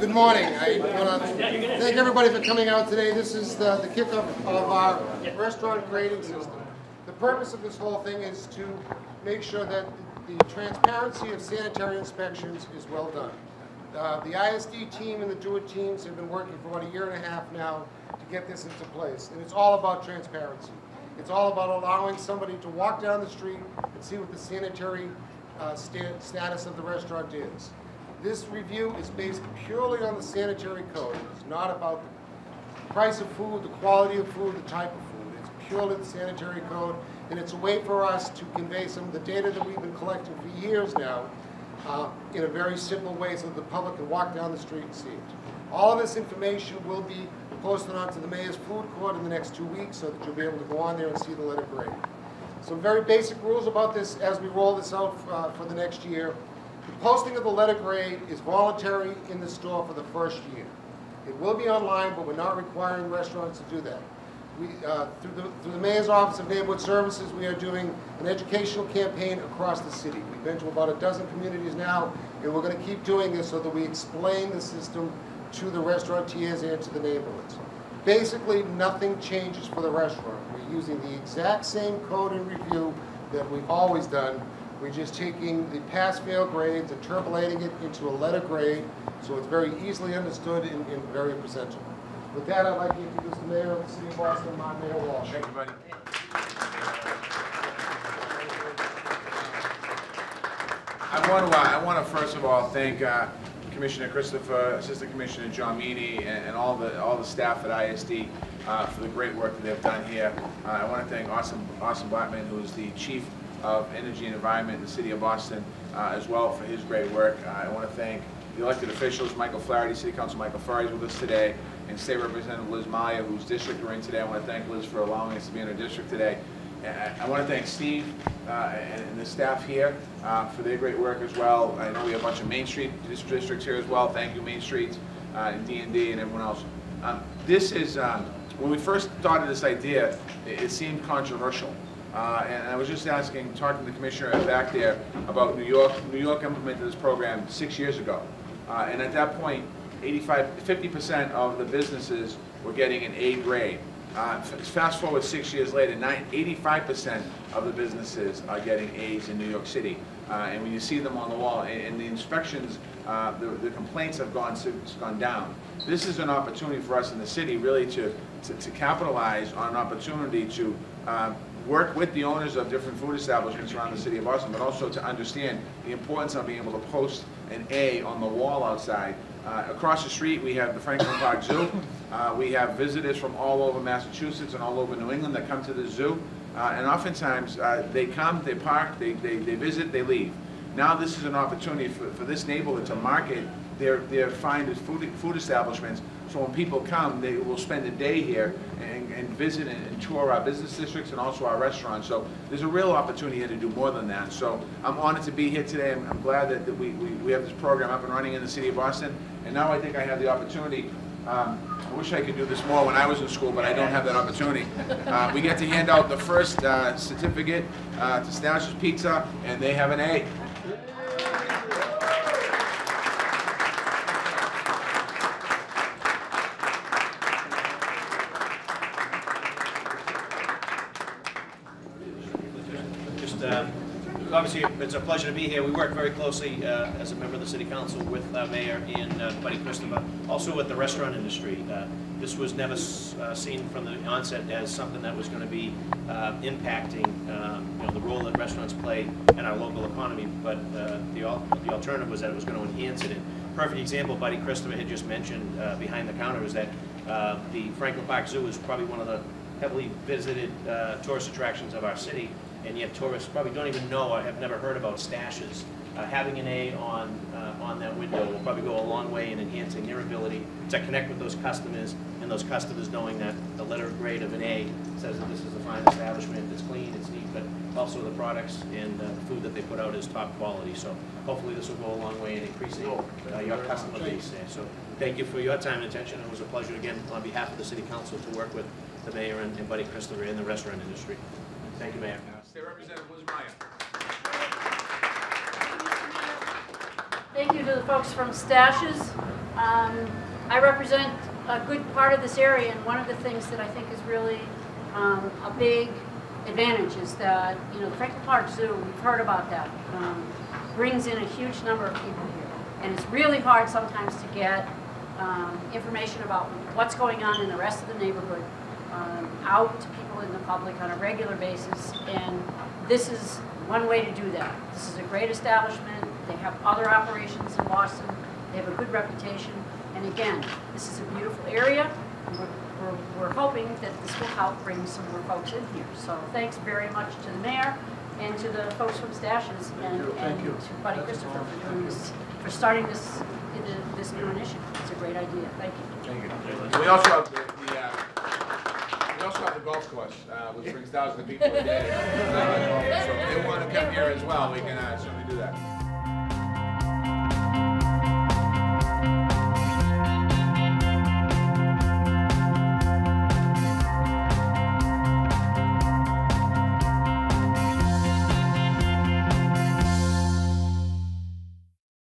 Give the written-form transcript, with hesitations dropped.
Good morning. I want to thank everybody for coming out today. This is the kickoff of our restaurant grading system. The purpose of this whole thing is to make sure that the transparency of sanitary inspections is well done. The ISD team and the DO-IT teams have been working for about a year and a half now to get this into place. And it's all about transparency. It's all about allowing somebody to walk down the street and see what the sanitary status of the restaurant is. This review is based purely on the sanitary code. It's not about the price of food, the quality of food, the type of food. It's purely the sanitary code, and it's a way for us to convey some of the data that we've been collecting for years now in a very simple way so that the public can walk down the street and see it. All of this information will be posted onto the Mayor's Food Court in the next 2 weeks so that you'll be able to go on there and see the letter grade. Some very basic rules about this as we roll this out for the next year. The posting of the letter grade is voluntary in the store for the first year. It will be online, but we're not requiring restaurants to do that. Through the Mayor's Office of Neighborhood Services, we are doing an educational campaign across the city. We've been to about a dozen communities now, and we're going to keep doing this so that we explain the system to the restaurateurs and to the neighborhoods. Basically, nothing changes for the restaurant. We're using the exact same code and review that we've always done. We're just taking the pass-fail grades, interpolating it into a letter grade, so it's very easily understood and very presentable. With that, I'd like to introduce the Mayor of the City of Boston, Mayor Walsh. Thank you, buddy. I want to first of all thank Commissioner Christopher, Assistant Commissioner John Meany, and all the staff at ISD for the great work that they've done here. I want to thank Austin Blackman, who is the Chief of Energy and Environment in the City of Boston, as well for his great work. I want to thank the elected officials, Michael Flaherty, City Council Michael Flaherty is with us today, and State Representative Liz Maya, whose district we're in today. I want to thank Liz for allowing us to be in her district today. I want to thank Steve and the staff here for their great work as well. I know we have a bunch of Main Street districts here as well. Thank you, Main Street, and D&D, and everyone else. This is, when we first started this idea, it seemed controversial. And I was just talking to the commissioner back there about New York. New York implemented this program 6 years ago. And at that point, 50% of the businesses were getting an A grade. Fast forward 6 years later, 85% of the businesses are getting A's in New York City. And when you see them on the wall, and the inspections, the complaints have gone down. This is an opportunity for us in the city really to capitalize on an opportunity to work with the owners of different food establishments around the city of Boston, but also to understand the importance of being able to post an A on the wall outside. Across the street, we have the Franklin Park Zoo. We have visitors from all over Massachusetts and all over New England that come to the zoo. And oftentimes, they come, they park, they visit, they leave. Now this is an opportunity for this neighborhood to market their fine food establishments. So when people come, they will spend a day here and visit and tour our business districts and also our restaurants. So there's a real opportunity here to do more than that. So I'm honored to be here today. I'm glad that we have this program up and running in the city of Boston. And now I think I have the opportunity. I wish I could do this more when I was in school, but I don't have that opportunity. We get to hand out the first certificate to Stash's Pizza, and they have an A. Obviously, it's a pleasure to be here. We work very closely as a member of the City Council with Mayor and Buddy Christopher, also with the restaurant industry. This was never seen from the onset as something that was going to be impacting the role that restaurants play in our local economy, but the alternative was that it was going to enhance it. And perfect example, Buddy Christopher had just mentioned behind the counter, is that the Franklin Park Zoo is probably one of the heavily visited tourist attractions of our city. And yet tourists probably don't even know or have never heard about Stash's. Having an A on that window will probably go a long way in enhancing their ability to connect with those customers, and those customers knowing that the letter grade of an A says that this is a fine establishment, it's clean, it's neat, but also the products and the food that they put out is top quality. So hopefully this will go a long way in increasing your customer base there. So thank you for your time and attention. It was a pleasure again on behalf of the City Council to work with the Mayor and Buddy Christopher in the restaurant industry. Thank you, Mayor. State Representative Liz Maya. Thank you to the folks from Stash's. I represent a good part of this area, and one of the things that I think is really a big advantage is that, you know, the Franklin Park Zoo, we've heard about that, brings in a huge number of people here. And it's really hard sometimes to get information about what's going on in the rest of the neighborhood out to people in the public on a regular basis, and this is one way to do that. This is a great establishment. They have other operations in Boston. They have a good reputation, and again, this is a beautiful area. We're hoping that this will help bring some more folks in here. So thanks very much to the mayor and to the folks from Stashes and to Buddy Christopher for doing this, for starting this new initiative. It's a great idea. Thank you. Thank you. We also have the golf course, which brings thousands of people a day. So if they want to come here as well, we can certainly do that.